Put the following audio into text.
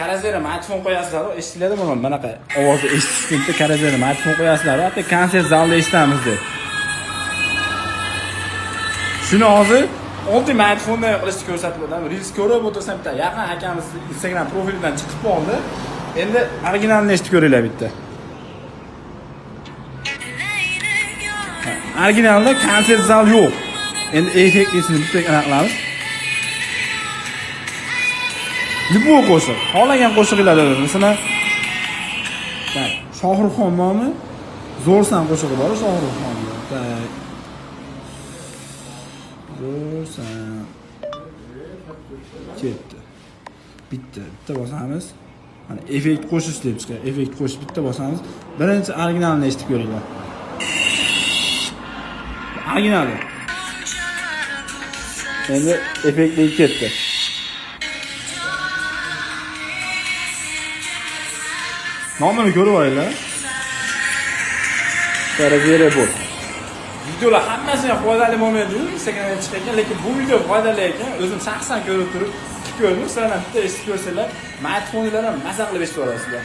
karazera mikrofon qo'yasizlar, eshitiladi bunaqa ovozni eshitish uchun karazera mikrofon qo'yasizlar, hatto konsert zalida eshitamiz deb. Shuni hozir oddiy mikrofondan qilishni ko'rsatib Reels ko'rib o'tirsam bitta yaqin akamiz Instagram profilidan chiqib qoldi. Endi originalni eshitib ko'ringlar bitta. Originalda konsert zal yo'q. Endi effektlisini bitta aniqlamiz. Bu qo'shiq, xohlagan qo'shiqlar masalan, Shohruxxon nomi Zo'rsan qo'shig'i bor, Shohruxxon. Zo'rsan. Ketdi. Bitta bosamiz. Mana effekt qo'shish deb chiqadi. Effekt qo'shish bitta bosamiz. Birinchi originalni eshitib ko'ringlar. Originali. Endi effektli ketdi. Nomini ko'rib olinglar. Karazera bu. Videolar hammasiga foydali bo'lmaydi, Instagramga chiqargan, lekin bu video foydali ekan. O'zim shaxsan ko'rib turib, ko'rdim. Sizlar ham bitta eshitib ko'rsanglar, smartfonlarni maza qilib eshitib olasizlar.